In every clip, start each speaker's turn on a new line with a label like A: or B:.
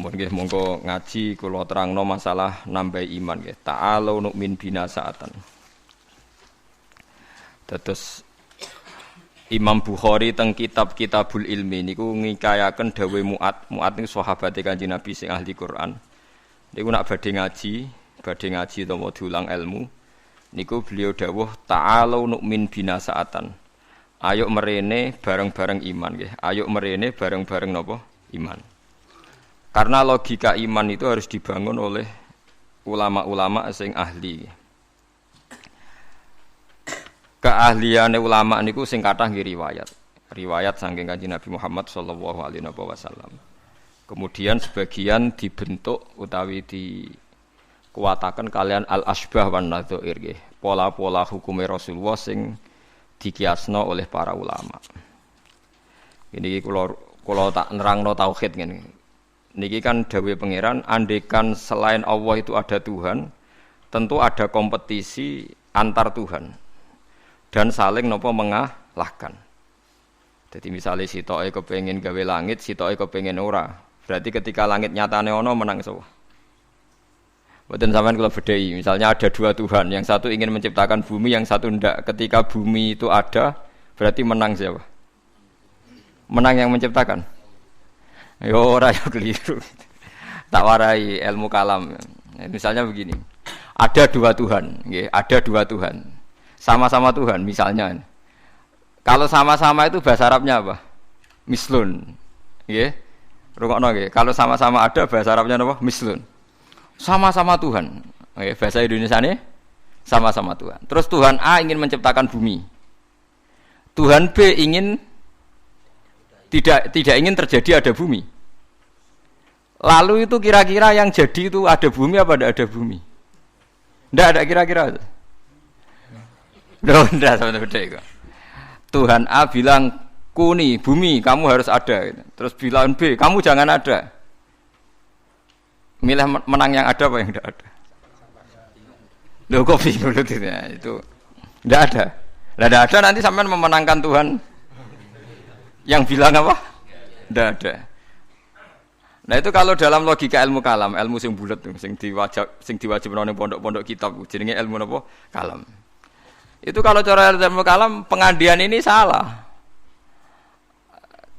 A: Mun nggih monggo ngaji kula terangno masalah nambah iman nggih. Ta'alu nu'min bina sa'atan. Dados Imam Bukhari teng kitab Kitabul Ilmi niku ngikayaken dawuh Mu'ad niku sahabate Kanjeng Nabi sing ahli Quran. Niku nak badhe ngaji utawa diulang ilmu niku beliau dawuh ta'alu nu'min bina sa'atan. Ayo merene bareng-bareng iman nggih. Ayo merene bareng-bareng napa? Iman. Karena logika iman itu harus dibangun oleh ulama-ulama sing ahli. Keahliane ulama niku sing kathah nggih riwayat saking Kanjeng Nabi Muhammad sallallahu alaihi wasallam. Kemudian sebagian dibentuk utawi dikuataken kalian al-asbah wan nadzair nggih. Pola-pola hukume Rasulullah sing dikiasno oleh para ulama. Ini kula tak nerangno tauhid ngene. Niki kan dawuh pangeran, andekan selain Allah itu ada Tuhan, tentu ada kompetisi antar Tuhan dan saling nopo mengalahkan. Jadi misalnya sitoke kepengin gawe langit, sitoke kepengin ora. Berarti ketika langit nyatane ono menang sapa? Mboten sampean kula bedhei, misalnya ada dua Tuhan, yang satu ingin menciptakan bumi, yang satu ndak. Ketika bumi itu ada, berarti menang siapa? Menang yang menciptakan. Yo ora yo keliru. Tak warai ilmu kalam. Misalnya begini. Ada dua Tuhan, nggih, ada dua Tuhan. Sama-sama Tuhan misalnya. Kalau sama-sama itu bahasa Arabnya apa? Mislun. Nggih. Rungokno nggih. Kalau sama-sama ada bahasa Arabnya apa? Mislun. Sama-sama Tuhan. Nggih, bahasa Indonesiane sama-sama Tuhan. Terus Tuhan A ingin menciptakan bumi. Tuhan B ingin tidak ingin terjadi ada bumi. Lalu itu kira-kira yang jadi itu ada bumi apa tidak ada bumi? Tidak ada kira-kira. Tidak sama beda. Tuhan A bilang kuni bumi kamu harus ada. Terus bilang B kamu jangan ada. Milih menang yang ada apa yang tidak ada? Loh kok bingung itu? Tidak ada. Tidak ada nanti sampai memenangkan Tuhan. Yang bilang apa? Tidak ada. Nah itu kalau dalam logika ilmu kalam, ilmu sing bulet sing diwajibno ning pondok-pondok kitab jenenge ilmu napa? Kalam. Itu kalau cara ilmu kalam pengandian ini salah.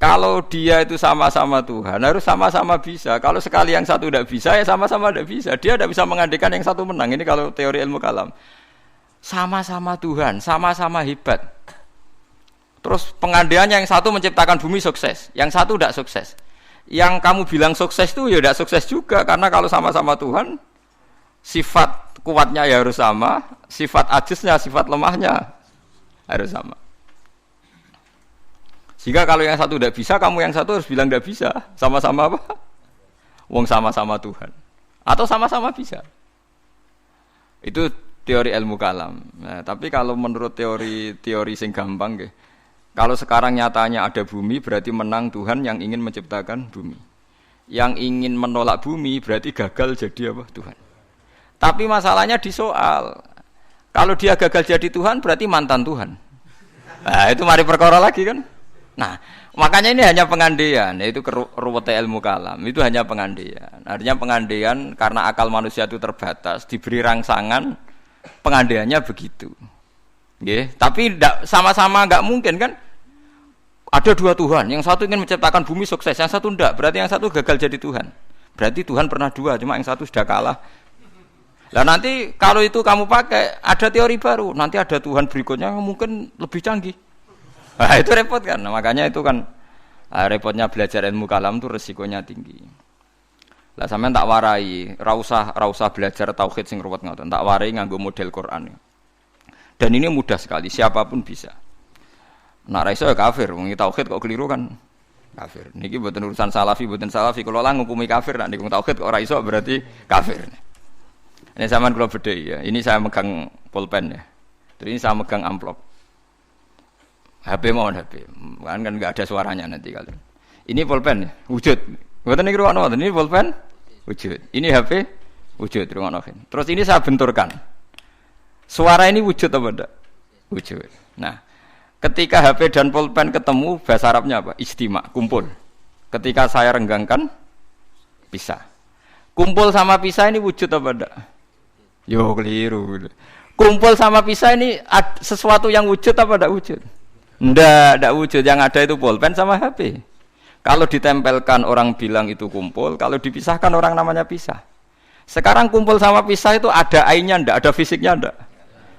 A: Kalau dia itu sama-sama Tuhan, harus sama-sama bisa. Kalau sekali yang satu tidak bisa, ya sama-sama tidak bisa. Dia tidak bisa mengandikan yang satu menang. Ini kalau teori ilmu kalam. Sama-sama Tuhan, sama-sama hebat. Terus pengandiannya yang satu menciptakan bumi sukses, yang satu tidak sukses. Yang kamu bilang sukses itu ya tidak sukses juga, karena kalau sama-sama Tuhan, sifat kuatnya ya harus sama, sifat ajiznya, sifat lemahnya harus sama. Sehingga kalau yang satu tidak bisa, kamu yang satu harus bilang tidak bisa. Sama-sama apa? Wong sama-sama Tuhan. Atau sama-sama bisa. Itu teori ilmu kalam. Nah, tapi kalau menurut teori sing gampang nggih. Kalau sekarang nyatanya ada bumi berarti menang Tuhan yang ingin menciptakan bumi. Yang ingin menolak bumi berarti gagal jadi apa? Tuhan. Tapi masalahnya di soal. Kalau dia gagal jadi Tuhan berarti mantan Tuhan. Nah, itu mari perkara lagi kan? Nah, makanya ini hanya pengandaian, yaitu ruwete ilmu kalam. Itu hanya pengandaian. Artinya pengandaian karena akal manusia itu terbatas, diberi rangsangan pengandaiannya begitu. Nggih, tapi sama-sama enggak mungkin kan? Ada dua Tuhan, yang satu ingin menciptakan bumi sukses, yang satu enggak. Berarti yang satu gagal jadi Tuhan. Berarti Tuhan pernah dua, cuma yang satu sudah kalah. Lah nanti kalau itu kamu pakai, ada teori baru. Nanti ada Tuhan berikutnya yang mungkin lebih canggih. Nah, itu repot kan? Nah, makanya itu kan repotnya belajar ilmu kalam itu resikonya tinggi. Lah sampean tak warai, ra usah belajar tauhid sing ruwet ngoten. Tak warai nganggo model Quran. Dan ini mudah sekali, siapapun bisa. Nak ra iso ya kafir, wong tauhid kok keliru kan kafir. Niki mboten urusan salafi, mboten salafi. Kalau lah ngukumi kafir nak niku tauhid kok ora iso berarti kafir. Ini sampean kula bedhe ya. Ini saya megang pulpen ya. Terus ini saya megang amplop. HP mohon HP. Kan enggak ada suaranya nanti kalian. Ini pulpen ya, wujud. Mboten niku ruwono, ini pulpen wujud. Ini HP wujud ruwono. Terus ini saya benturkan. Suara ini wujud apa enggak? Wujud. Nah, ketika HP dan pulpen ketemu, bahasa Arabnya apa? Ijtima, kumpul. Ketika saya renggangkan, pisah. Kumpul sama pisah ini wujud apa enggak? Yo keliru. Kumpul sama pisah ini sesuatu yang wujud apa enggak wujud? Enggak wujud. Yang ada itu pulpen sama HP. Kalau ditempelkan orang bilang itu kumpul, kalau dipisahkan orang namanya pisah. Sekarang kumpul sama pisah itu ada ainnya enggak, ada fisiknya enggak?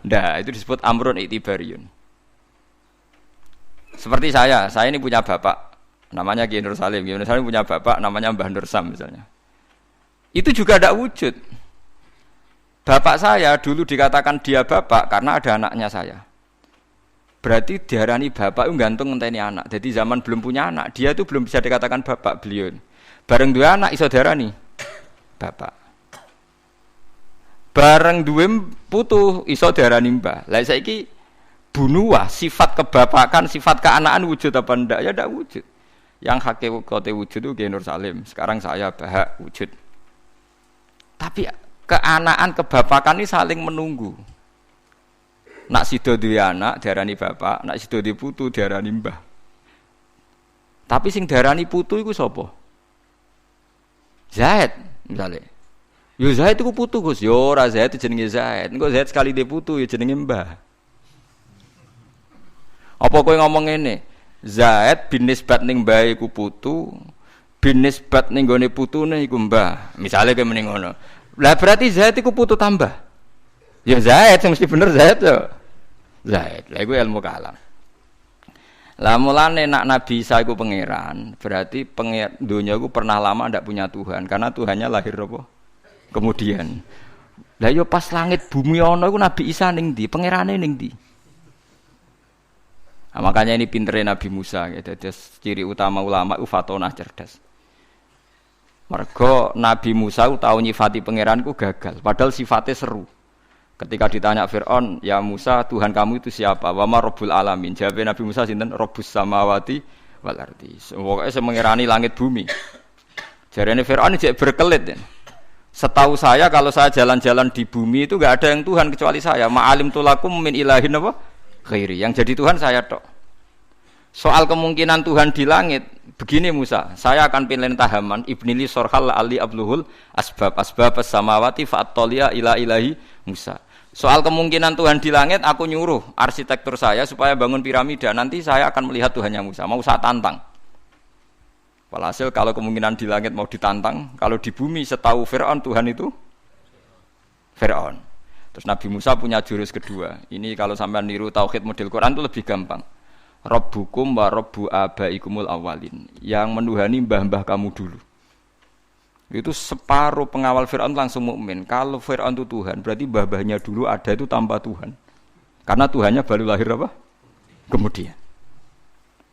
A: Enggak, itu disebut amrun i'tibariyun. Seperti saya ini punya bapak namanya Ki Nur Salim. Ki Nur Salim punya bapak namanya Mbah Nur Sam misalnya. Itu juga tidak wujud. Bapak saya dulu dikatakan dia bapak karena ada anaknya saya. Berarti diarani bapak itu gantung ngenteni anak. Jadi zaman belum punya anak, dia itu belum bisa dikatakan bapak beliau. Bareng dua anak iso diarani bapak. Bareng dua putu iso diarani mbah. Lah saiki bunuah sifat kebapakan, sifat keanaan wujud apa ndak? Ya ndak wujud. Yang hakikate wujud itu Ki Nur Salim. Sekarang saya bahak wujud. Tapi keanaan kebapakan ini saling menunggu. Nak sido duwe anak diarani bapak, nak sido duwe putu diarani mbah. Tapi sing diarani putu iku sapa? Zaid misalnya. Yo Zaid iku putu Gus. Yo ora Zaid jenenge Zaid. Engko Zaid sekali dhe putu ya jenenge mbah. Apa kowe ngomong ngene? Zaid bin nisbat ning mbah iku putu, bin nisbat ning gone putune iku mbah. Misale kowe mending ngono. Lah berarti Zaid iku putu tambah. Ya Zaid sing mesti bener Zaid yo. Zaid. Lah iku ilmu kalam. Lah mulane nak Nabi Isa iku pangeran, berarti dunya iku pernah lama ndak punya Tuhan karena Tuhannya lahir apa? Kemudian. Lah yo pas langit bumi ana iku Nabi Isa ning ndi? Pangerane ning ndi? Nah, makanya ini pinternya Nabi Musa gitu. Ciri utama ulama itu fatonah cerdas. Mergo Nabi Musa tahu nyifati pangeranku gagal, padahal sifatnya seru. Ketika ditanya Fir'aun, ya Musa, Tuhan kamu itu siapa? Wa ma Rabbul Alamin. Jawab Nabi Musa sinten? Rabbus samawati wal ardi. Pokoke sing mengirani langit bumi. Jarene Fir'aun jek berkelit. Setahu saya kalau saya jalan-jalan di bumi itu enggak ada yang Tuhan kecuali saya. Ma'alim tulakum min ilahin apa? Khairi. Yang jadi Tuhan saya tok. Soal kemungkinan Tuhan di langit, begini Musa, saya akan pilih tahaman ibnili sorhal ali abluhul asbab samawati fa'attolia ila ilahi Musa. Soal kemungkinan Tuhan di langit, aku nyuruh arsitektur saya supaya bangun piramida. Nanti saya akan melihat Tuhannya Musa. Mau saya tantang. Walhasil kalau kemungkinan di langit mau ditantang, kalau di bumi setahu Fir'aun Tuhan itu Fir'aun. Terus Nabi Musa punya jurus kedua. Ini kalau sampean niru tauhid model Quran itu lebih gampang. Rabbukum wa rabbu abaikumul awalin. Yang menuhani mbah-mbah kamu dulu. Itu separuh pengawal Fir'aun langsung mukmin. Kalau Fir'aun itu Tuhan, berarti mbah-mbahnya dulu ada itu tanpa Tuhan. Karena Tuhannya baru lahir apa? Kemudian.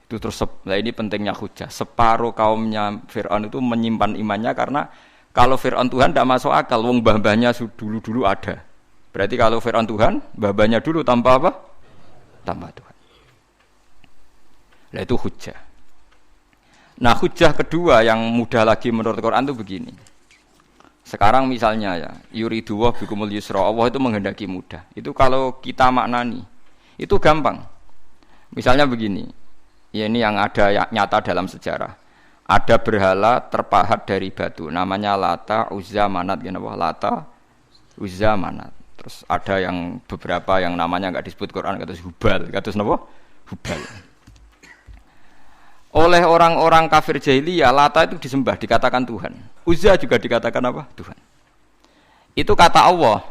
A: Itu terus, nah ini pentingnya hujah. Separuh kaumnya Fir'aun itu menyimpan imannya karena kalau Fir'aun Tuhan tidak masuk akal. Wong mbah-mbahnya dulu-dulu ada. Berarti kalau Fir'aun Tuhan, mbah-mbahnya dulu tanpa apa? Tanpa Tuhan. Nah itu hujah. Nah hujah kedua yang mudah lagi menurut Quran itu begini. Sekarang misalnya ya, yuridu wa bikumul yusra, Allah itu menghendaki mudah. Itu kalau kita maknani, itu gampang. Misalnya begini, ya ini yang ada nyata dalam sejarah. Ada berhala terpahat dari batu, namanya Lata, Uzza, Manat, Lata, Uzza, Manat. Terus ada yang beberapa yang namanya enggak disebut Quran, kata Hubal, kata napa? Hubal. Oleh orang-orang kafir jahiliyah, Lata itu disembah, dikatakan Tuhan. Uzza juga dikatakan apa? Tuhan. Itu kata Allah.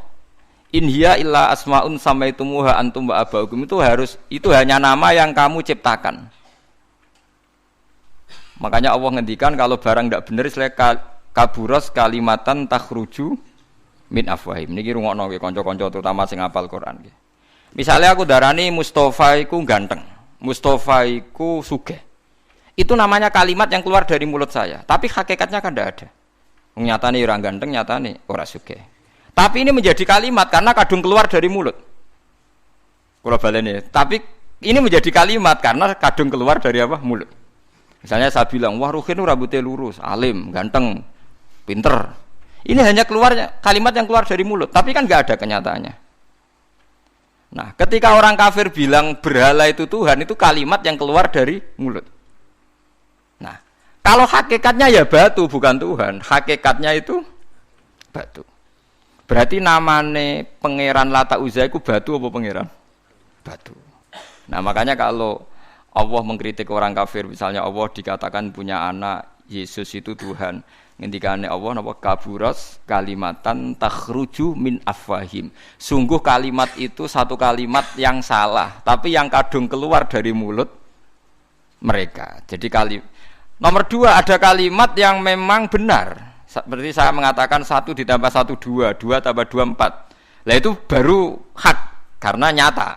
A: In hiya illa asmaun samaitumuha antum wa abaukum. Itu hanya nama yang kamu ciptakan. Makanya Allah ngendikan kalau barang tidak benar istilah kaburos kalimatan takhruju min afwahim. Niki rungokno nggih kanca-kanca terutama sing hafal Quran nggih. Misalnya aku darani Mustofa iku ganteng, Mustofa iku sugih. Itu namanya kalimat yang keluar dari mulut saya. Tapi hakikatnya kan tidak ada. Nyatane orang ganteng, nyatane ora sugih. Tapi ini menjadi kalimat karena kadung keluar dari mulut. Kula baleni. Tapi ini menjadi kalimat karena kadung keluar dari apa? Mulut. Misalnya saya bilang, wah Ruhin rambutnya lurus, alim, ganteng, pinter. Ini hanya keluar kalimat yang keluar dari mulut. Tapi kan nggak ada kenyataannya. Nah, ketika orang kafir bilang berhala itu Tuhan, itu kalimat yang keluar dari mulut. Nah, Kalau hakikatnya ya batu bukan Tuhan, hakikatnya itu batu. Berarti namane pangeran Lata Uzza iku batu apa pangeran? Batu. Nah, makanya kalau Allah mengkritik orang kafir, misalnya Allah dikatakan punya anak, Yesus itu Tuhan. Ngendikane Allah napa kaburas kalimatan takhruju min afwahim. Sungguh kalimat itu satu kalimat yang salah, tapi yang kadung keluar dari mulut mereka. Jadi nomor 2 ada kalimat yang memang benar. Seperti saya mengatakan 1 ditambah 1 2, 2 tambah 2 4. Lah itu baru hak karena nyata.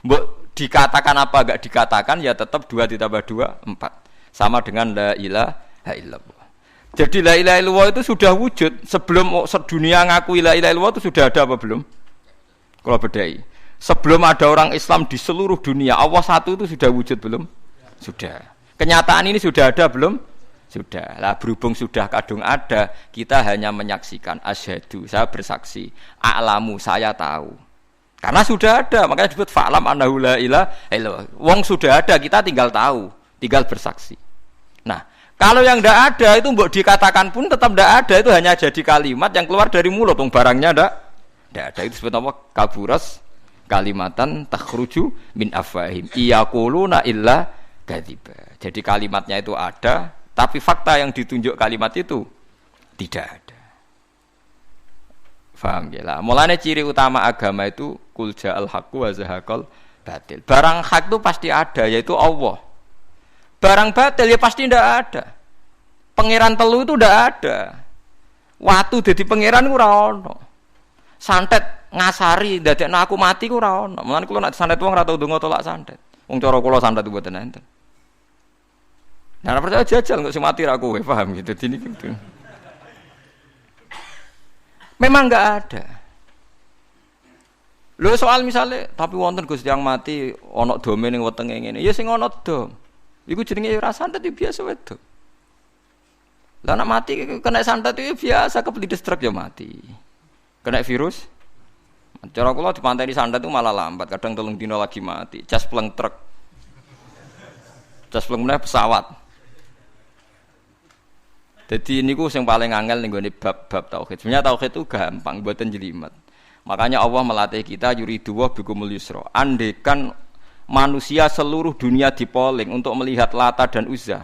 A: Mbok dikatakan apa enggak dikatakan ya tetap 2 ditambah 2 4. Sama dengan la ilaha illallah. Jadi la ilaha illallah itu sudah wujud sebelum sedunia ngaku la ilaha illallah itu sudah ada apa belum? Kalau bedai. Sebelum ada orang Islam di seluruh dunia, Allah satu itu sudah wujud belum? Sudah. Kenyataan ini sudah ada belum? Sudah. Lah berhubung sudah kadung ada, kita hanya menyaksikan asyhadu, saya bersaksi, a'lamu, saya tahu. Karena sudah ada, makanya disebut fa'lam annahu la ilaha illallah. Wong sudah ada, kita tinggal tahu, tinggal bersaksi. Nah, kalau yang tidak ada itu mbok dikatakan pun tetap tidak ada, itu hanya jadi kalimat yang keluar dari mulut, wong barangnya tidak ada. Itu disebut apa? Kaburas kalimatan takhruju min afwahim. Iyaquluna illa kadziba. Jadi kalimatnya itu ada, tapi fakta yang ditunjuk kalimat itu tidak ada. Paham ya lah. Mulane ciri utama agama itu qul ja'al haqqu wa zahaqal batil. Barang hak itu pasti ada, yaitu Allah. Barang batil ya pasti tidak ada. Pangeran telu itu tidak ada. Watu jadi pangeran ora ono. Santet ngasari dadekno aku mati ku ora ono. Mulane kula nek santet wong ora tau ndonga tolak santet. Wong cara kula santet mboten enten. Nah, ora percaya jajal kok sing mati ra kowe, paham gitu. Dini gitu. Memang enggak ada. Lho soal misalnya tapi wonten Gusti yang mati ana dome ning wetenge ngene. Ya sing ana dom. Iku jenenge ora santet biasa wedok. Lah nek mati kena santet itu biasa kepelides truk ya mati. Kena virus. Cara kula dipanteni santet itu malah lambat, kadang 3 dina lagi mati. Cas pleng truk. Cas pleng meneh pesawat. Jadi niku sing paling angel ning gone bab-bab tauhid. Sebenarnya tauhid itu gampang, mboten jelimet. Makanya Allah melatih kita yuridu wa bikumul yusra. Andekan manusia seluruh dunia dipoling untuk melihat Lata dan Uzza,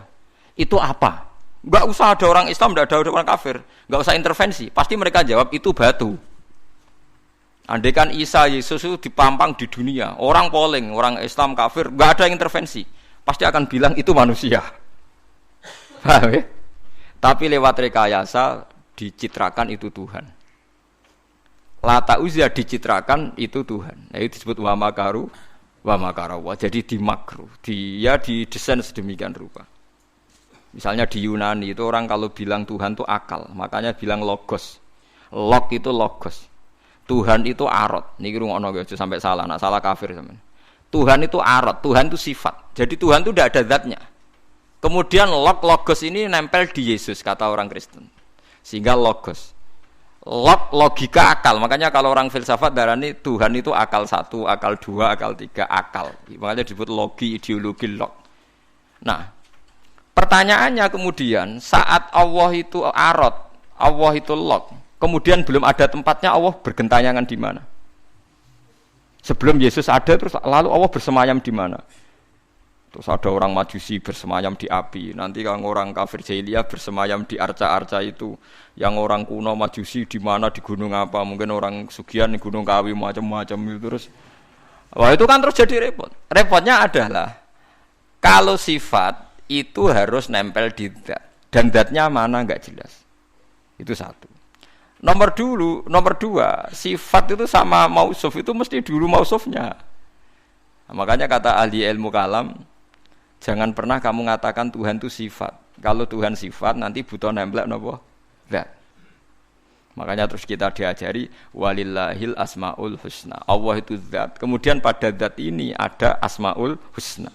A: itu apa? Enggak usah ada orang Islam, enggak ada orang kafir, enggak usah intervensi, pasti mereka jawab itu batu. Andaikan Isa Yesus itu dipampang di dunia, orang polling, orang Islam kafir, enggak ada yang intervensi, pasti akan bilang itu manusia. Paham ya? Tapi lewat rekayasa dicitrakan itu Tuhan. Lata Uzza dicitrakan itu Tuhan. Nah, itu disebut wa makaru wa makarawa. Jadi dimakruh, dia didesain sedemikian rupa. Misalnya di Yunani itu orang kalau bilang Tuhan itu akal, makanya bilang logos. Log itu logos. Tuhan itu arot. Niki rungokno aja sampai salah, nak salah kafir sampean. Tuhan itu arot, Tuhan itu sifat. Jadi Tuhan itu tidak ada zatnya. Kemudian logos ini nempel di Yesus kata orang Kristen. Sehingga logos. Logika akal, makanya kalau orang filsafat darani Tuhan itu akal 1, akal 2, akal 3, akal. Makanya disebut logi, ideologi log. Nah, pertanyaannya kemudian saat Allah itu arot, Allah itu log, kemudian belum ada tempatnya Allah bergentayangan di mana? Sebelum Yesus ada terus lalu Allah bersemayam di mana? Terus ada orang Majusi bersemayam di api. Nanti kalau orang kafir jahiliyah bersemayam di arca-arca itu. Yang orang kuno Majusi di mana, di gunung apa? Mungkin orang Sugian di gunung Kawi macam-macam itu terus. Wah itu kan terus jadi repot. Repotnya adalah kalau sifat itu harus nempel di zat dan zatnya mana enggak jelas. Itu satu. Nomor 2, sifat itu sama mausuf itu mesti dulu mausufnya. Nah, makanya kata ahli ilmu kalam, jangan pernah kamu mengatakan Tuhan itu sifat. Kalau Tuhan sifat nanti butuh nempel napa? Zat. Makanya terus kita diajari walillahil asmaul husna. Allah itu zat. Kemudian pada zat ini ada asmaul husna.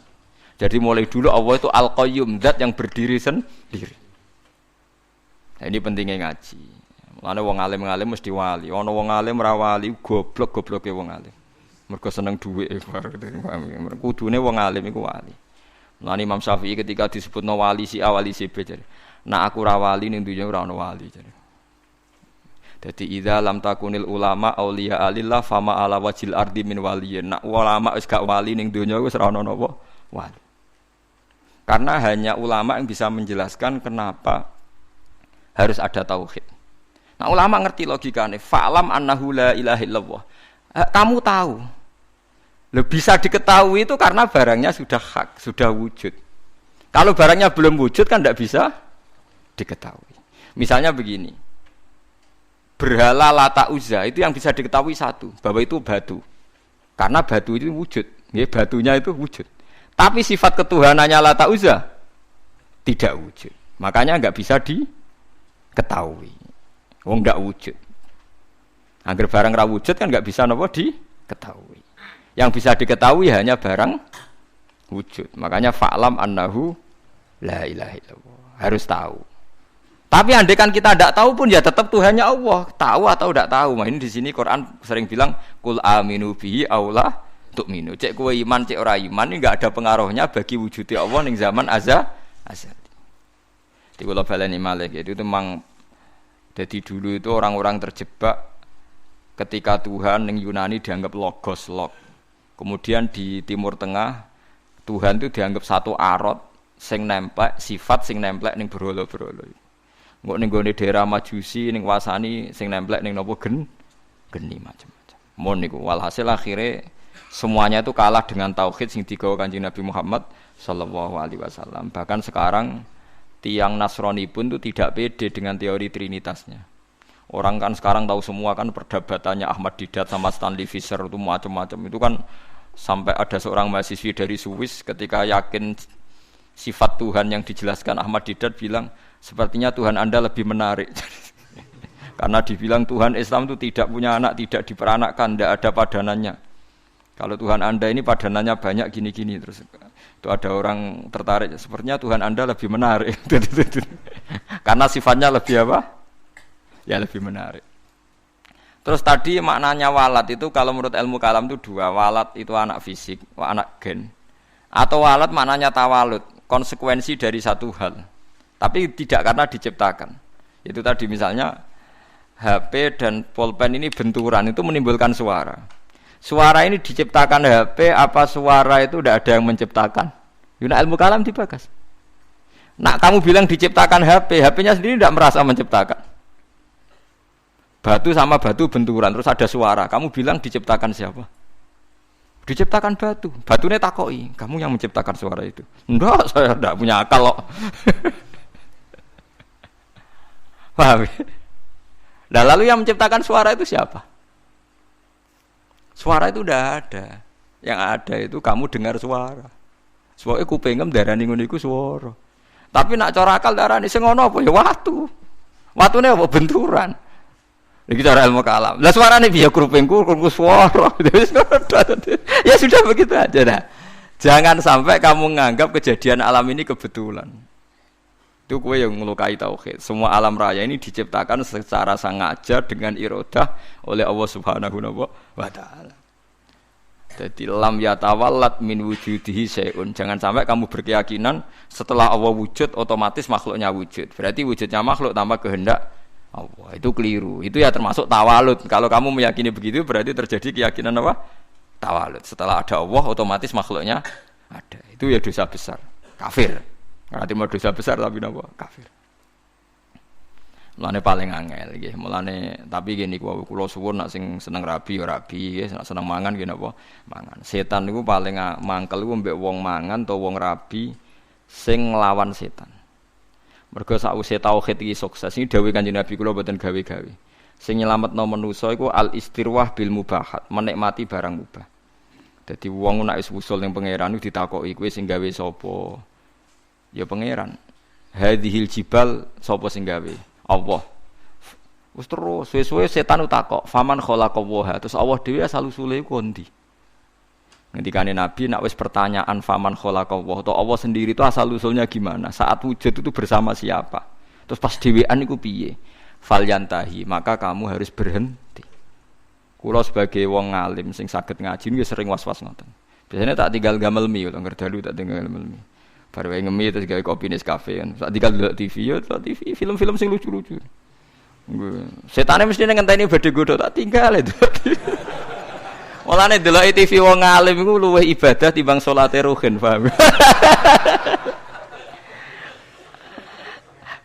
A: Jadi mulai dulu Allah itu al-qayyum, zat yang berdiri sendiri. Nah, ini pentingnya ngaji. Mulane wong alim-alim mesti wali. Ana wong alim ra wali, goblok-gobloke wong alim. Mergo seneng dhuwit. Kudune wong alim iku wali. Lan Imam Syafi'i ketika disebutno wali si A wali si B jare. Nah aku ra wali ning dunya ora ono wali jare. Dadi idza lam takunil ulama auliya alillah fama ala wajil ardi min waliyin. Nak ulama wis gak wali ning donya wis ora ono napa wali. Karena hanya ulama yang bisa menjelaskan kenapa harus ada tauhid. Nah ulama ngerti logikane. Fa'lam annahu la ilaha illallah. Kamu tahu. Bisa diketahui itu karena barangnya sudah hak, sudah wujud. Kalau barangnya belum wujud kan tidak bisa diketahui. Misalnya begini. Berhala Lata Uzza itu yang bisa diketahui satu, bahwa itu batu. Karena batu itu wujud, ya, batunya itu wujud. Tapi sifat ketuhanannya Lata Uzza tidak wujud. Makanya enggak bisa diketahui. Enggak wujud. Agar barang ra wujud kan enggak bisa napa diketahui. Yang bisa diketahui hanya barang wujud. Makanya fa'lam annahu la ilaha illallah. Harus tahu. Tapi andaikan kita tidak tahu pun ya tetap Tuhannya Allah. Tahu atau tidak tahu. Nah, ini di sini Quran sering bilang kul aminu bihi aula tu'minu. Cek kowe iman cek ora iman ini enggak ada pengaruhnya bagi wujudnya Allah ning zaman azali. Di kula baleni malih itu memang jadi dulu itu orang-orang terjebak ketika Tuhan ning Yunani dianggap logos log. Kemudian di Timur Tengah Tuhan itu dianggap satu arot sing nemplek sifat sing nemplek ning berhala-berhala. Engko ning gone daerah Majusi ning wasani sing nemplek ning napa geni macam-macam. Mon niku walhasil akhire semuanya itu kalah dengan tauhid sing digawa Kanjeng Nabi Muhammad sallallahu alaihi wasallam. Bahkan sekarang tiang Nasrani pun itu tidak pede dengan teori trinitasnya. Orang kan sekarang tahu semua kan perdebatannya Ahmad Didat sama Stanley Fischer itu macam-macam. Itu kan sampai ada seorang mahasiswi dari Swiss ketika yakin sifat Tuhan yang dijelaskan Ahmad Didat bilang sepertinya Tuhan Anda lebih menarik. Karena dibilang Tuhan Islam itu tidak punya anak, tidak diperanakkan, tidak ada padanannya. Kalau Tuhan Anda ini padanannya banyak gini-gini terus itu ada orang tertarik. Sepertinya Tuhan Anda lebih menarik. Karena sifatnya lebih apa? Ya lebih menarik. Terus tadi maknanya walad itu kalau menurut ilmu kalam itu dua. Walad itu anak fisik, anak gen. Atau walad maknanya tawalud, konsekuensi dari satu hal. Tapi tidak karena diciptakan. Itu tadi misalnya HP dan pulpen ini benturan itu menimbulkan suara. Suara ini diciptakan HP apa suara itu tidak ada yang menciptakan? Yuna ilmu kalam dibakas. Nah kamu bilang diciptakan HP, HP-nya sendiri tidak merasa menciptakan. Batu sama batu benturan terus ada suara. Kamu bilang diciptakan siapa? Diciptakan batu. Batunya takoi. Kamu yang menciptakan suara itu. Enggak, saya tidak punya akal kok. Paham? Nah, lalu yang menciptakan suara itu siapa? Suara itu udah ada. Yang ada itu kamu dengar suara. Soale kupingem darani ngono iku swara. Tapi nak cara akal darani sing ngono apa ya watu. Watune apa benturan. Iki cara ilmu kalam. Lah suarane piye kupingku swara. Ya sudah begitu aja dah. Jangan sampai kamu menganggap kejadian alam ini kebetulan. Itu kowe yang melukai tauhid. Semua alam raya ini diciptakan secara sengaja dengan iradah oleh Allah Subhanahu wa taala. Jadi lam yatawallat min wujudihi syai'un. Jangan sampai kamu berkeyakinan setelah Allah wujud otomatis makhluknya wujud. Berarti wujudnya makhluk tanpa kehendak Allah. Itu keliru. Itu ya termasuk tawalud. Kalau kamu meyakini begitu berarti terjadi keyakinan apa? Tawalud. Setelah ada Allah otomatis makhluknya ada. Itu ya dosa besar. Kafir. Nanti mau dosa besar tapi napa? Kafir. Mulane paling angel nggih. Mulane tapi gini kula suwun nak sing seneng rabi ya rabi, nak seneng mangan nggih napa? Mangan. Setan niku paling mangkel iku mbek wong mangan utawa wong rabi sing nglawan setan. Mergo sakwise tauhid iki sukses iki dawuh Kanjeng Nabi kula mboten gawe-gawe. Sing nyelametno manusa iku al istirwah bil mubahat, menikmati barang mubah. Dadi wong nek wis usul ning pangeran iku ditakoki kowe sing gawe sapa? Ya pangeran. Hadhil jibal sapa sing gawe? Allah. Wis terus suwe-suwe setan utakok, faman khalaqallaha. Terus Allah dhewe asal usule iku ndi? Ngendikane Nabi nek wis pertanyaan faman khalaqallah atau Allah sendiri itu asal usulnya gimana? Saat wujud itu bersama siapa? Terus pas dhewean iku piye? Falyantahi, maka kamu harus berhenti. Kula sebagai wong ngalim sing saged ngaji nggih sering was-was ngoten. Biasanya tak tinggal gamelmi, lho ngerdalu tak tinggal gamelmi. Baru ngemi terus gawe kopi Nescafe kan. Saat tinggal delok TV ya, TV film-film sing lucu-lucu. Setane mesti ngenteni badhe godho tak tinggal itu. Mulane delok TV wong alim iku luwih ibadah timbang salate ruhin, paham.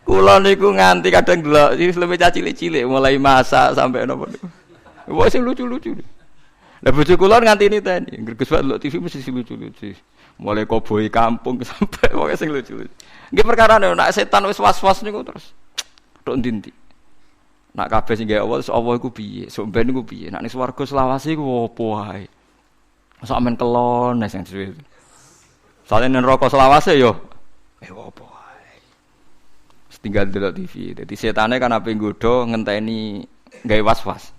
A: Kula niku nganti kadang delok film cilik-cilik mulai masak sampai napa niku. Wah sing lucu-lucu. Lah bojo kula nganti niteni, greges wae delok TV mesti lucu-lucu. Mulai koboi kampung sampai wong sing lucu-lucu. Nggih perkarane nek setan wis was-was niku terus tok ndi-ndi. Nak kabeh sing gawe Allah iku piye? Sok ben iku piye? Nak ning swarga selawase iku opo wae? Masa men kelon sing dhewe. Soale ning neraka selawase yo opo wae. Tinggal delok TV. Dadi setane kan ape nggodho ngenteni gawe was-was.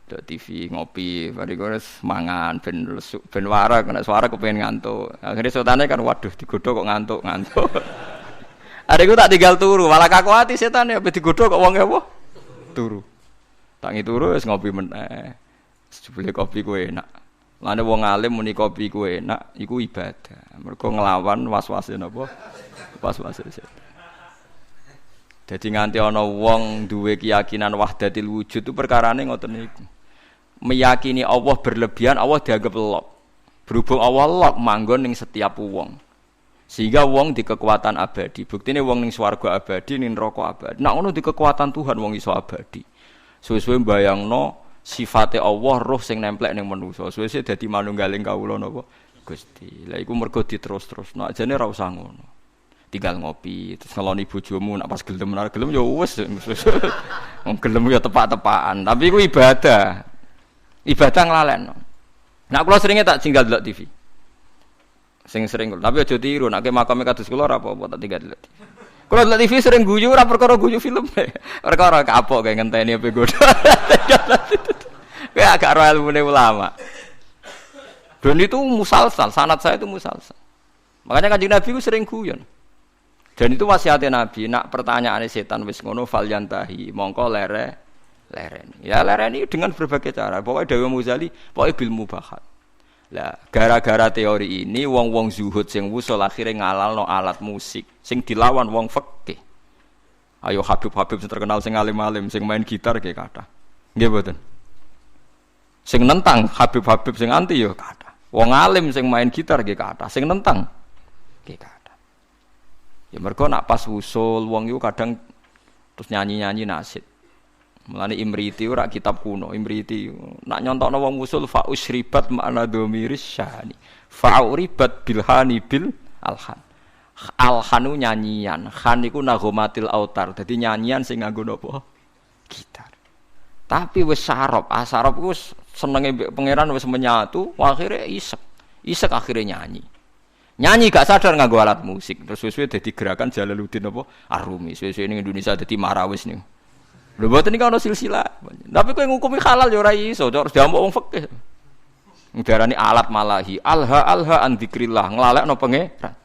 A: Delok TV, ngopi, bariku wis mangan ben lesuk, ben warak, nek suara kepengin ngantuk. Akhire setane kan waduh digodho kok ngantuk. Areku tak tinggal turu, malah kaku ati setane ape digodho kok wonge apa? Turu. Tangi turu wis ngopi meneh. Jebule kopi ku enak. Lane wong alim muni kopi ku enak, iku ibadah. Mergo nglawan was-wase napa? Was-wase setan. Jadi nganti ana wong duwe keyakinan wahdatil wujud itu perkarane ngoten niku. Meyakini Allah berlebihan, Allah dianggap lok. Berhubung Allah lok manggon ning setiap wong. Sehingga wong di kekuatan abadi. Buktine wong ning swarga abadi, ning neraka abadi. Nek ngono di kekuatan Tuhan wong iso abadi. Suwe-suwe mbayangno sifate Allah roh sing nemplek ning manusa. Suwe-suwe dadi manunggaling kawula napa Gusti. Lah iku mergo diterus-terusno. Ajane ra usah ngono. Tinggal ngopi terus ngeloni bojomu nak pas gelem ya wis wong gelem ya tepak-tepakan tapi iku ibadah nglalekno. Nak kula seringe tak tinggal delok TV sing sering tapi aja tiru nek makame kados kula ora apa-apa tak tinggal delok TV. Kula delok TV sering guyu ora perkara guyu film perkara kapok kayak ngenteni ape godho kayak agak ro ilmune ulama dan itu musalsal sanad saya itu musalsal makanya Kanjeng Nabi ku sering guyon. Dan itu wasiatnya Nabi, nak pertanyaane setan wis ngono fal yantahi, mongko lereni. Ya lereni dengan berbagai cara. Pokoknya Dewi Muzali, pokoknya bil mubahat. Lah, gara-gara teori ini wong-wong zuhud sing wusul akhire ngalalno alat musik sing dilawan wong fikih. Ayo Habib-habib sing terkenal sing alim-alim sing main gitar nggih kathah. Nggih mboten. Sing nentang Habib-habib sing anti ya kathah. Wong alim sing main gitar nggih kathah, sing nentang nggih kathah. Ya mergo nak pas wusul wong iku kadang terus nyanyi-nyanyi nasyid. Mulane Imriti ora kitab kuno, Imriti nak nyontokno wong wusul fa usribat ma'na dhamiris syahani. Fa uribat bilhani bil alhan. Alhanu nyanyian, khan iku nagomatil autar. Dadi nyanyian sing nganggo napa? Gitar. Tapi wis sarop, sarop iku senenge pangeran wis menyatu, akhire isek. Isek akhire nyanyi. Nyanyi gak sadar nganggo alat musik terus suwe-suwe dadi gerakan Jalaluddin apa Arumi suwe-suwe ning Indonesia dadi marawis niku lho mboten iki ana silsilah tapi kowe ngukumi halal ya ora iso terus diamuk wong fikih ndarani alat malahi alha an dzikrillah nglalekno pangeran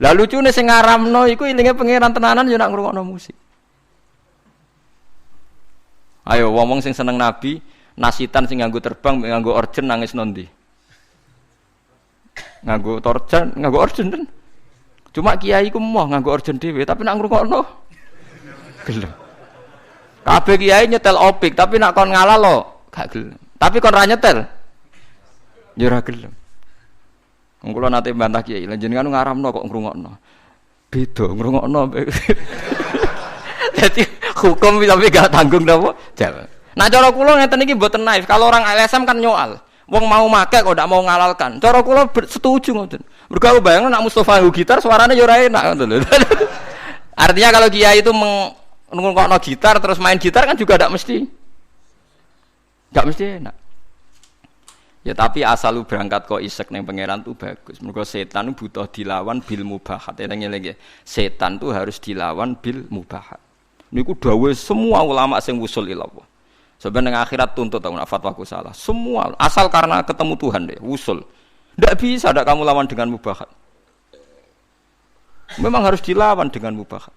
A: lah lucune sing ngaramno iku ilinge pangeran tenanan ya nak ngrungokno musik ayo wong sing seneng nabi nasitan sing nganggo terbang nganggo orjen nangis nondi nganggo orjen kan. Cuma kiai ku moh nganggo orjen dhewe tapi nak ngrungokno gelem. Kabeh kiai nyetel opik tapi nak kon ngalah lo gak gelem. Tapi kon ra nyetel ya ora gelem. Wong kula nate mbantah kiai, lha jenengan ngaramno kok ngrungokno. Beda ngrungokno. Dadi hukum tapi gak tanggung napa? Jalan. Nah cara kula ngeten iki mboten naif. Kalau orang LSM kan nyoal. Wong mau make kok ndak mau ngalalkan. Cara kula setuju ngoten. Mergo aku bayangno nek Mustofa nggo gitar suarane ya ora enak ngoten lho. Artinya kalau kiai itu ngrungokno gitar terus main gitar kan juga ndak mesti enak. Ya tapi asal lu berangkat kok isek ning pangeran tuh bagus. Mergo setan butuh dilawan bil mubahat. Eling-eling setan tuh harus dilawan bil mubahat. Niku dawuh semua ulama sing wusul ila Allah. Sebenarnya akhirat tuntut tahu fatwaku salah. Semua asal karena ketemu Tuhan deh, usul. Tidak bisa ada kamu lawan dengan mubahat. Memang harus dilawan dengan mubahat.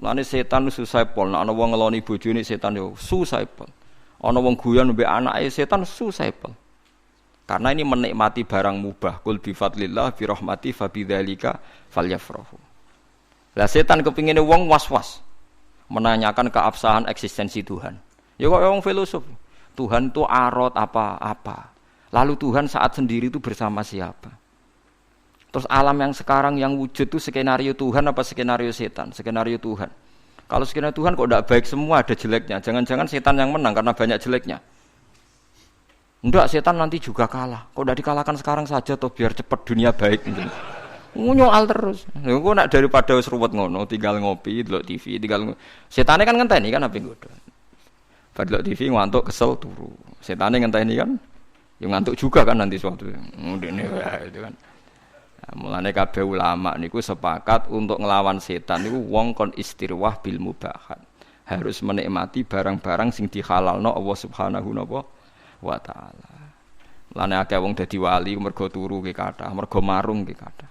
A: Lane setan susah pol. Ana wong ngeloni bojone setan yo susah pol. Ana wong guyon mbek anake setan susah pol. Karena ini menikmati barang mubah. Qul bi fadlillah bi rahmati fa bidzalika falyafrahu. Lah setan kepingine wong was-was menanyakan keabsahan eksistensi Tuhan. Ya kok wong filosof. Tuhan itu arot apa-apa. Lalu Tuhan saat sendiri itu bersama siapa? Terus alam yang sekarang yang wujud itu skenario Tuhan apa skenario setan? Skenario Tuhan. Kalau skenario Tuhan kok tidak baik semua, ada jeleknya. Jangan-jangan setan yang menang karena banyak jeleknya. Enggak, setan nanti juga kalah. Kok tidak dikalahkan sekarang saja toh biar cepat dunia baik. Nyoal terus. Engko nak daripada wis ruwet ngono, tinggal ngopi, delok TV, setane kan ngenteni kan ape nggodho. Bar delok TV ngantuk kesel turu. Setane ngenteni kan ya ngantuk juga kan nanti suatu. Ndene itu kan. Nah, mulane kabeh ulama niku sepakat untuk nglawan setan niku wong kon istirwah bil mubahat. Harus menikmati barang-barang sing dihalalno Allah Subhanahu wa taala. Mulane akeh wong dadi wali mergo turu ki kathah, mergo marung ki kathah.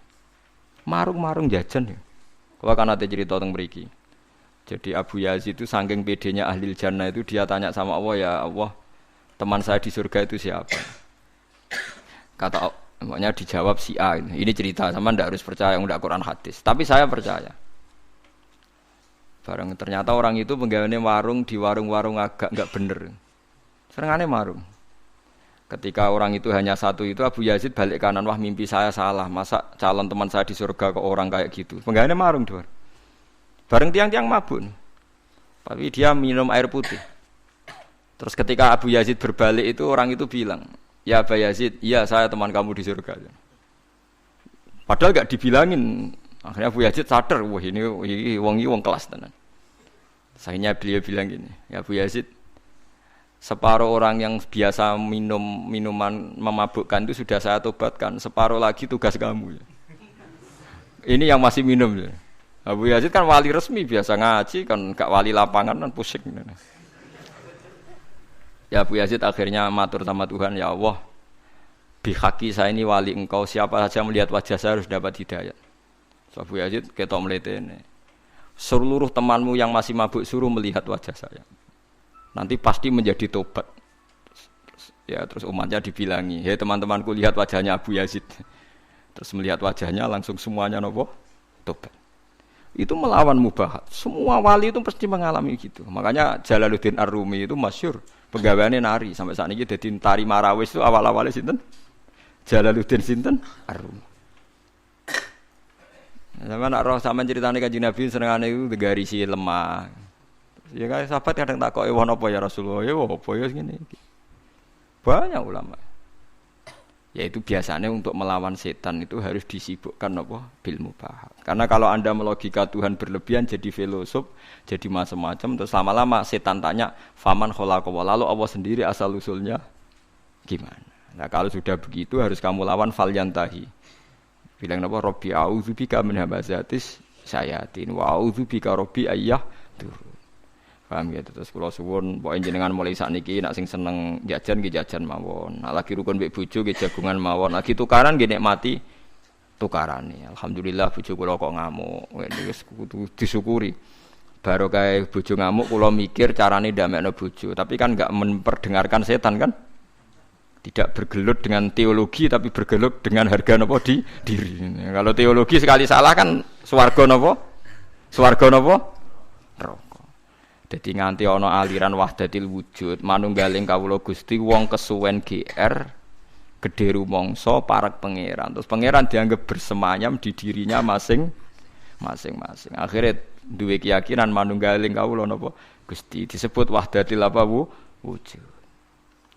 A: Marung-marung jajan ya. Kalau kan ada cerita tentang mriki. Jadi Abu Yazid itu saking pedenya ahli jannah itu dia tanya sama Allah, ya Allah, teman saya di surga itu siapa? Kata maknya dijawab si A. Ini cerita, sama ndak harus percaya ndak Quran hadis. Tapi saya percaya. Barang ternyata orang itu penggaweane warung di warung-warung agak enggak bener. Serengane marung. Ketika orang itu hanya satu itu Abu Yazid balik kanan, wah mimpi saya salah, masa calon teman saya di surga ke orang kayak gitu. Penggaweane marung dua. Bareng tiang-tiang mabuk. Tapi dia minum air putih. Terus ketika Abu Yazid berbalik itu orang itu bilang, "Ya Abu Yazid, iya saya teman kamu di surga." Padahal enggak dibilangin. Akhirnya Abu Yazid sadar, wah ini wong kelas tenan. Akhirnya beliau bilang gini, "Ya Abu Yazid, separuh orang yang biasa minum minuman memabukkan itu sudah saya tobatkan. Separuh lagi tugas kamu. Ini yang masih minum. Ya. Abu Yazid kan wali resmi, biasa ngaji, kan gak wali lapangan kan pusing. Ya Abu Yazid akhirnya matur sama Tuhan, ya Allah, bihaki saya ini wali engkau, siapa saja melihat wajah saya harus dapat hidayah. So, Abu Yazid ketok meletene. Seluruh temanmu yang masih mabuk suruh melihat wajah saya. Nanti pasti menjadi tobat. Terus umatnya dibilangi, hei teman-temanku lihat wajahnya Abu Yazid. Terus melihat wajahnya langsung semuanya nopo tobat. Itu melawan mubahat. Semua wali itu pasti mengalami gitu. Makanya Jalaluddin Ar-Rumi itu masyhur penggaweane nari sampai saat ini jadi tari marawis itu awal-awalnya sinten? Jalaluddin sinten? Ar-Rumi. Sama nak roh sampean ceritane Kanjeng Nabi senengane itu garisi lemah. Ya kan sahabat kadang takoki wong apa ya Rasulullah, ya apa ya ngene iki. Banyak ulama. Yaitu biasanya untuk melawan setan itu harus disibukkan apa? Bil mubah. Karena kalau Anda melogika Tuhan berlebihan jadi filosof, jadi macam-macam, terus lama-lama setan tanya, "Faman khalaqa?" Lalu Allah sendiri asal usulnya gimana? Nah, kalau sudah begitu harus kamu lawan falyantahi. Bilang apa? Rabbi a'udzubika min hamazatis syayatin wa a'udzubika rabbi ayyah turun. Paham gitu. Terus kula suwun pokoke jenengan mulai sakniki nek sing seneng jajan nggih jajan mawon. Nek lagi rukun mbek bojo nggih jagungan mawon. Lagi tukaran nggih nikmati tukarane. Alhamdulillah bojo kula kok ngamuk. Wis disyukuri. Barokah bojo ngamuk kula mikir carane ndamekno bojo, tapi kan enggak memperdengarkan setan kan? Tidak bergelut dengan teologi tapi bergelut dengan harga napa di diri. Kalau teologi sekali salah kan swarga napa? Swarga napa? Neraka. Dadi nganti ana aliran wahdatil wujud, manunggaling kawula Gusti wong kesuwen GR gedhe rumangsa parek pangeran. Terus pangeran dianggap bersemayam di dirinya masing-masing. Akhirnya duwe keyakinan manunggaling kawula napa Gusti disebut wahdatil apa wujud.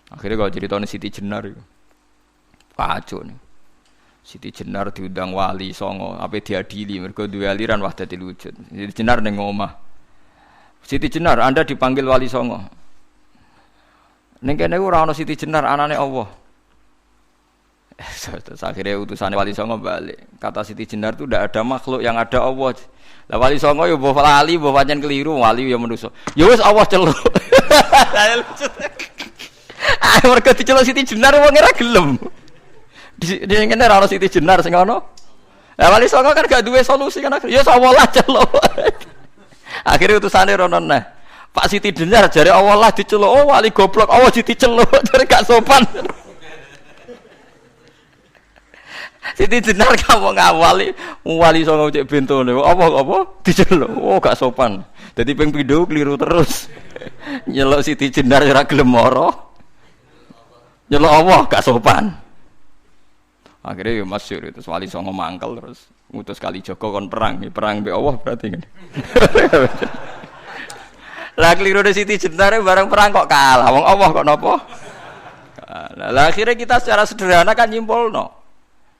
A: Akhirnya kalau ceritanya Siti Jenar itu kacau nih. Siti Jenar diundang wali songo, apa diadili mergo duwe aliran wahdatil wujud. Siti Jenar ning omah. Siti Jenar, Anda dipanggil wali songo. Ning kene ora ana Siti Jenar anane Allah. Terus akhirnya utusan wali songo balik. Kata Siti Jenar itu tidak ada makhluk yang ada Allah. Lah wali songo yo mbah lali, mbah pancen keliru, wali yo manusa. Ya wis Allah celuk. Saya lucu. Mergo diceluk Siti Jenar wong ora gelem. Di ngene ora ono Siti Jenar sing ono. Lah wali songo kan gak duwe solusi kan. Ya Allah lah celuk. Akhirnya utusane rono nah. Pak Siti Jenar jare Allah lah diceluk. Oh wali goblok, Allah diceluk. Jare gak sopan. Siti Jenar kamu ngawali wali songo cek bentone. Apa diceluk. Oh gak sopan. Dadi ping pindho keliru terus. Nyeluk Siti Jenar ora gelem mara. Nyeluk Allah gak sopan. Akhirnya ya masyhur itu wali songo mangkel terus ngutus Kalijaga kon perang mbek Allah berarti kan. Lah keliru de Siti Jenar bareng perang kok kalah. Wong Allah kok napa? Lah akhirnya kita secara sederhana kan nyimpulno.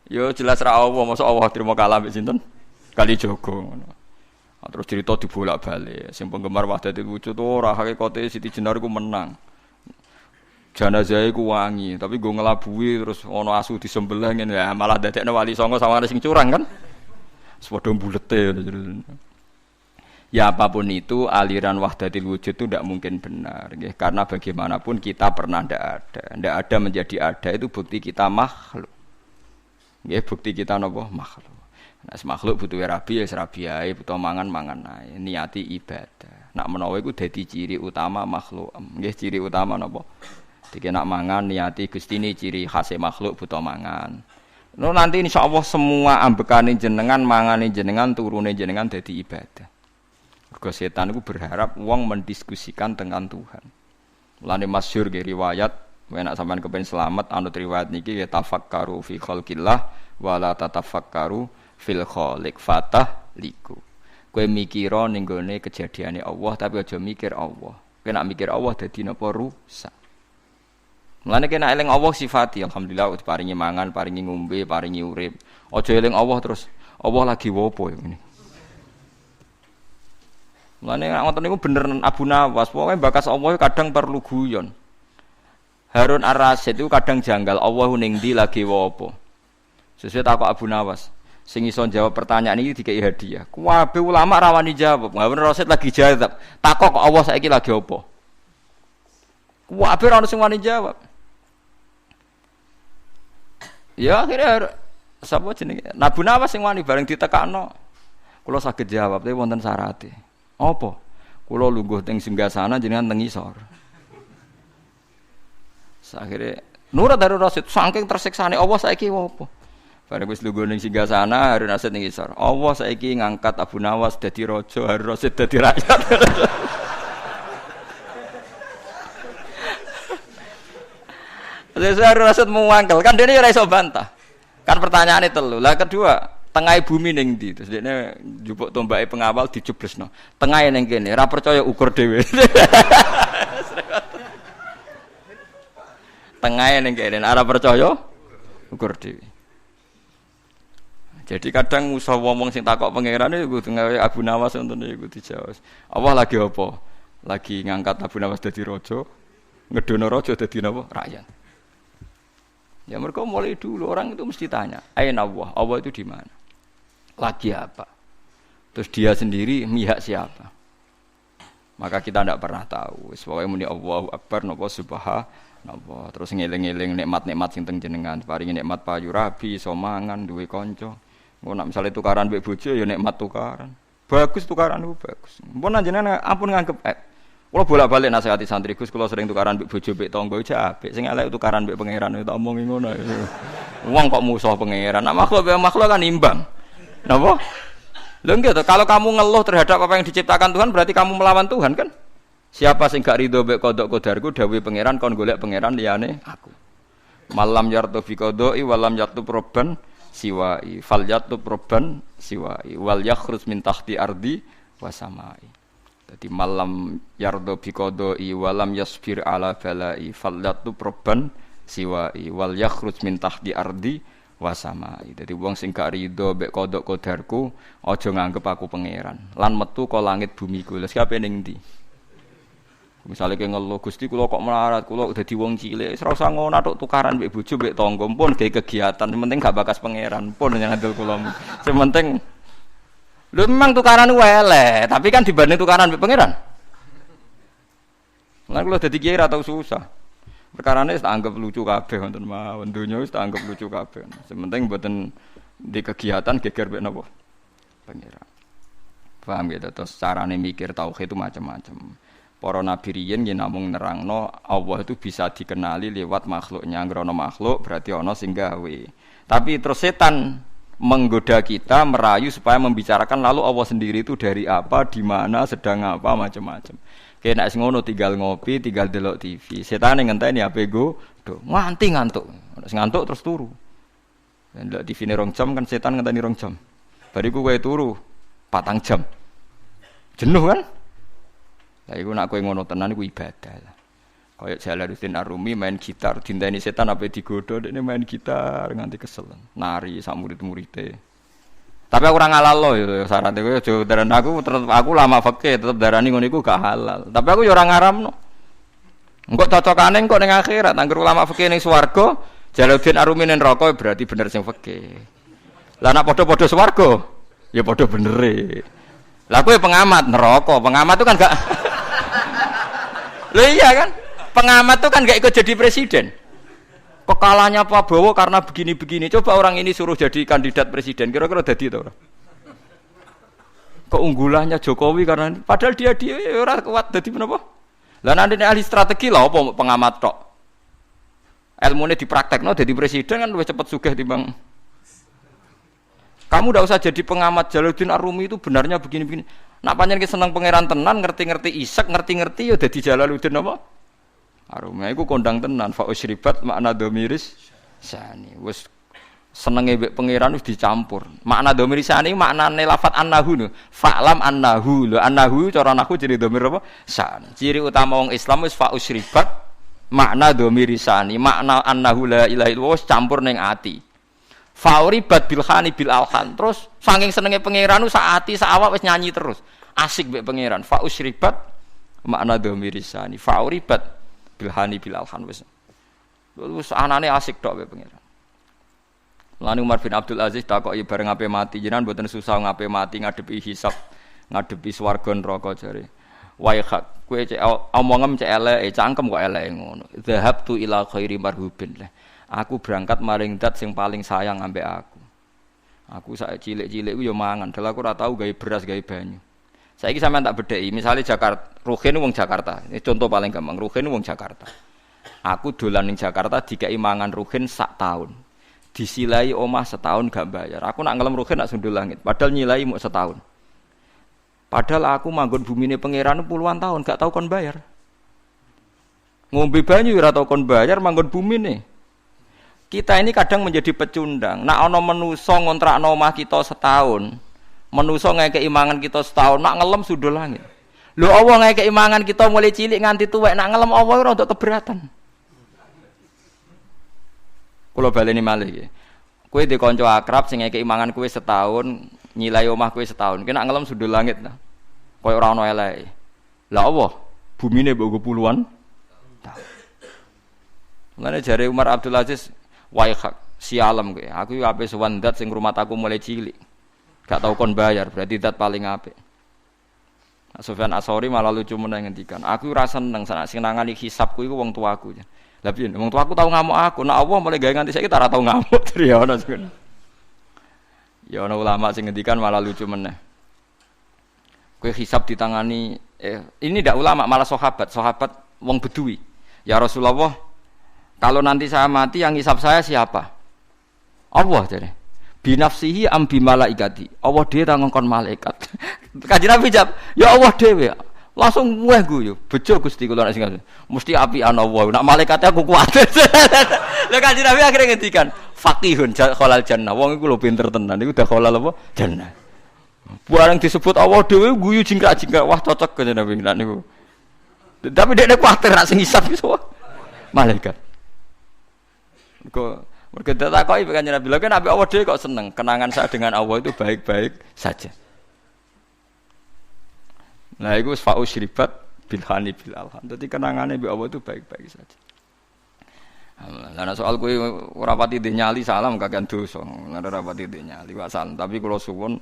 A: Yo jelas ra Allah, mosok Allah trimo kalah mbek sinten? Kalijaga ngono. Terus cerita dibolak-balik. Sing penggemar Wahdatul Wujud ora hakikate Siti Jenar iku menang. Jenazah iku wangi, tapi go ngelabuhi terus ana asu disembelih ngene ya malah dadekne wali songo sama sing curang kan. Sepodo bulete. Ya apapun itu aliran Wahdatul Wujud itu tidak mungkin benar ya. Karena bagaimanapun kita pernah tidak ada menjadi ada itu bukti kita makhluk ya, bukti kita napa makhluk. Nah makhluk butuh rabi ya rabi ae, butuh mangan ae, niati ibadah. Nak menawa iku dadi ciri utama makhluk nggih, ciri utama napa dike nak mangan niati Gusti ini ciri khas makhluk butuh mangan. No nanti insyaallah semua ambekane jenengan mangane jenengan turune jenengan dadi ibadah. Mergo setan itu berharap wong mendiskusikan dengan Tuhan. Mulane masyhur ge riwayat, nek sampean kepen selamat anut riwayat niki ya tafakkaru fi khalqillah wala tatafakkaru fil khaliq fatah liku. Kowe mikira ning gone kejadiane Allah tapi aja mikir Allah. Kowe nak mikir Allah dadi napa rusak. Mulane kena eling Allah sifati alhamdulillah diparingi mangan, paringi ngombe, paringi urip. Aja eling Allah terus Allah lagi wopo ngene. Mulane ngoten niku bener Abu Nawas, pokoke bakas Allah kadang perlu guyon. Harun Ar-Rasyid itu kadang janggal, Allah ning ndi lagi apa? Sesuai takok Abu Nawas, sing iso jawab pertanyaan iki dikei hadiah. Kabeh ulama rawani jawab, Harun Ar-Rasyid lagi jawab. Takok kok Allah saiki lagi apa? Kabeh ora ono sing wani jawab. Ya akhirnya sapa jenenge? Abu Nawas sing wani bareng ditekakno. Kula saged jawab, tapi wonten syaraté. Apa? Kula lungguh teng singgasana jenengan teng isor. Akhire Nurut Harun Rasyid saking tersiksane Allah saiki apa? Bareng wis lungguh ning singgasana Harun Rasyid ning isor. Allah saiki ngangkat Abu Nawas dadi raja, Harun Rasyid dadi rakyat. Harun Rasyid muangkel kan dene ora iso bantah. Kan pertanyaane telu. Lah kedua tengah bumi ning ndi terus dekne njupuk tombake pengawal dijeblesno. Tengahe ning kene, ora percaya ukur dhewe. Tengahe ning kene, ora percaya ukur dhewe. Jadi kadang usah ngomong sing takok pangeran iku kudu Abu Nawas ngoten iku dijawab. Allah lagi apa? Lagi ngangkat Abu Nawas dadi raja, ngedono raja dadi napa? Rakyat. Ya mereka mulai dulu orang itu mesti tanya, aina Allah? Allah itu di mana? Lagi apa? Terus dia sendiri mihak siapa? Maka kita tidak pernah tahu. Pokoknya muni Allahu Akbar napa subhanallah. Terus ngeling-eling nikmat-nikmat sing teng jenengan, paringi nikmat payu rabi, iso mangan, duwe kanca. Engko nek misale tukaran mbek bojo ya nikmat tukaran. Bagus tukaran itu bagus. Mpun jenengan ampun nganggep kula bolak-balik nasihati santri Gus, kula sering tukaran mbek bojo mbek tangga aja apik. Sing elek tukaran mbek pangeran tak omongi ngono. Wong kok musuh pangeran. Nek makhluk kan imbang. Napa? Lho nggih to, kalau kamu ngeluh terhadap apa yang diciptakan Tuhan berarti kamu melawan Tuhan kan? Siapa sing gak rido mbek qada qadarku dawuhe pangeran kon golek pangeran liyane aku. Malam yartu fi qada'i walam yartu robban siwai. Fal yartu robban siwai wal yakhruj min tahti ardi wasamai. Jadi malam yardo biqada'i walam yasbir ala balai fallatu probban siwai wal yakhruj min tahti ardi wasamai. Jadi wong sing gak rido mbek qada qadarku aja nganggep aku pangeran lan metu ka langit bumi ku. Lha siapa ning ndi? Misale ke ngeluh Gusti kula kok melarat, kula dadi wong cilik, ora usah ngono tok tukaran mbek bojo mbek tangga pun gawe kegiatan, penting gak bakas pangeran pun nyandel kula. Sing penting lho memang tukaran elek, tapi kan dibanding tukaran mbek pangeran. Lan kula dadi kiai ora tau susah. Perkarane wis tak anggap lucu kabeh wonten mawon, donya wis tak anggap lucu kabeh. Sing penting mboten di kegiatan geger mbek napa? Pangeran. Paham ya, terus carane mikir tauhid itu macam-macam. Para nabi riyen yen namung nerangno Allah itu bisa dikenali lewat makhluknya. Ngrono makhluk berarti ana sing gawe. Tapi terus setan menggoda kita, merayu supaya membicarakan lalu Allah sendiri itu dari apa, di mana, sedang apa, macam-macam. Kayak nek sing ngono tinggal ngopi, tinggal delok TV. Setan ngenteni HP go, nganti ngantuk. Nek ngantuk terus turu. Ndelok TV ne 2 jam kan setan ngenteni 2 jam. Bariku kowe turu 4 jam. Jenuh kan? Lah iku nek kowe ngono tenan iku ibadah lah. Kaya Jalaluddin Arumi main gitar, dinteni setan ape digodho, dekne main gitar nganti kesel. Nari sak murid-muride. Tapi aku ora ngalalo ya syaratnya kowe aja darani aku lama fikih tetep darani ngono iku gak halal. Tapi aku ya ora ngaramno. Engko cocokane engko ning akhirat angger ulama fikih ning swarga, Jalaluddin Arumi ning neraka berarti bener sing fikih. Lah nek padha-padha swarga, ya padha benere. Lah kowe pengamat neraka, pengamat itu kan gak Lho iya kan? Pengamat tuh kan gak ikut jadi presiden. Kekalahnya Pak Prabowo karena begini-begini. Coba orang ini suruh jadi kandidat presiden, kira-kira jadi atau ora? Keunggulannya Jokowi karena padahal dia ora kuat jadi menapa? Lah nanti ahli strategi lah apa pengamat tok. Ilmune dipraktekno jadi presiden kan lebih cepat sugih timbang. Kamu ndak usah jadi pengamat. Jalaluddin Arumi itu benarnya begini-begini. Nak pancen ki seneng pangeran tenan, ngerti-ngerti Isak, ngerti-ngerti ya dadi Jalaluddin apa? Arumnya iku kondang tenan fa usribat makna dhamiris sani wis senenge mbek pangeran wis dicampur makna dhamiris sani maknane lafat annahu fa'lam annahu lho annahu cara nahwu jadi dhamir apa san ciri utama wong Islam wis fa usribat makna dhamiris sani makna annahu la ilaha illallah wis campur ning ati fa uribat bil khani bil alhan terus saking senenge pangeran sak ati sak awak wis nyanyi terus asik mbek pangeran fa usribat makna dhamiris sani fa uribat bilhani bil alhan wis anane asik tok wae pangeran. Lan Umar bin Abdul Aziz takoki bareng ape mati jenengan mboten susah ngape mati ngadepi hisab ngadepi swarga neraka jare. Wae hak kowe cek omongem cek eleke cangkem kok eleke ngono. Dhahabtu ila khairi marhubin. Aku berangkat maring zat sing paling sayang ambek aku. Aku sak cilik-cilik ku yo mangan, dal aku ora tau gawe beras gawe banyu. Saiki sampean tak bedheki, misale Jakarta, Ruhin wong Jakarta. Ini contoh paling gampang, Ruhin wong Jakarta. Aku dolan ning Jakarta dikeki mangan Ruhin sak tahun. Disilai omah setahun gak bayar. Aku nak ngelem Ruhin nak sundul langit, padahal nyilai mau setahun. Padahal aku manggon bumine pangeran puluhan tahun gak tau kon bayar. Ngombe banyu ora tau kon bayar manggon bumine. Kita ini kadang menjadi pecundang. Nak ana manusa ngontrakno omah kita setahun. Manusa ngekeki mangan kita setahun nak ngelem sundul langit. Lho Allah ngekeki mangan kita mulai cilik nganti tuwek nak ngelem Allah ora untuk keberatan. Kula baleni malih iki. Kowe dhe kanca akrab sing ngekeki mangan kowe setahun, nyilai omah kowe setahun. Ki nak ngelem sundul langit ta. Kaya ora ana eleke. Lah Allah, bumine mbok puluhan tahun. Mulane jare Umar Abdul Aziz, "Wahai sialam kowe, aku yo ape sowan zat sing rumah aku mulai cilik." Gak tau kon bayar, berarti dat paling apik. Sufyan As-Tsauri malah lucu meneh ngendikan, aku ora seneng sak sing nangani hisabku iku wong tuaku. Lah piye? Wong tuaku tau ngamuk aku, nek Allah mulai gawe nganti saiki ora tau ngamuk. Ya ono sing. Ya ono ulama sing ngendikan malah lucu meneh. Kowe hisab ditangani ini ndak ulama malah sahabat wong Bedui. Ya Rasulullah, kalau nanti saya mati yang hisab saya siapa? Allah jare. Binafsihi am bi malaikati. Allah dhewe ta ngongkon malaikat. Kanjeng Nabi jawab, "Ya Allah dhewe." Langsung weh guyu, bejo Gusti kula nek sing mesti apian Allah. Nek malaikate aku kuwatir. Lha Kanjeng Nabi akhire ngendikan, "Faqihun khalal jannah." Wong iku lho pinter tenan, iku dakhalal apa? Jannah. Barang disebut Allah dhewe guyu jingkrak-jingkrak, wah cocok Kanjeng Nabi nek niku. Tapi dekne kuwatir nek sing hisab iso malaikat. Kok mereka takoki Kanjeng Nabi, "Lha Nabi Allah dhewe kok seneng? Kenangan saya dengan Allah itu baik-baik saja." Nah, iku fa'u syribat bil hani bil alham. Dadi kenangane mbek Allah itu baik-baik saja. Lah soal kowe ora pati nyali salam kakean dosa. Ora pati nyali wa salam, tapi kula suwun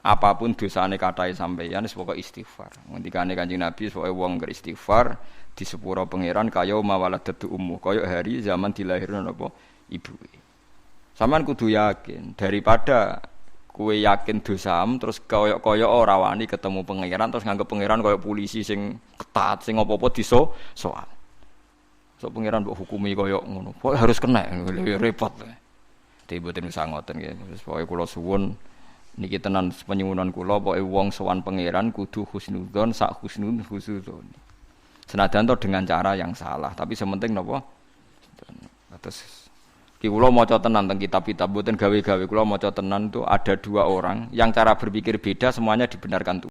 A: apapun dosane kathah sampeyan wis pokoke istighfar. Ngendikane Kanjeng Nabi pokoke wong beristighfar di sepuro pangeran kaya mawaladatu ummu, kaya hari zaman dilahirno napa ibu. Sampeyan kudu yakin daripada kue yakin dosam terus koyok-koyok ora wani ketemu pangeran terus nganggep pangeran koyok polisi sing ketat sing apa-apa soal. So pangeran mbok hukumi koyok ngono. Pokoke harus kena repot. Mboten usah ngoten nggih. Terus pokoke kula suwun niki tenan penyuwunan kula pokoke wong sowan pangeran kudu husnudzon sak husnudzon. Senajan to dengan cara yang salah, tapi sementing napa? Terus Ki kula maca tenan teng kitab-kitab mboten gawe-gawe kula maca tenan itu ada 2 orang yang cara berpikir beda semuanya dibenarkan Tuhan.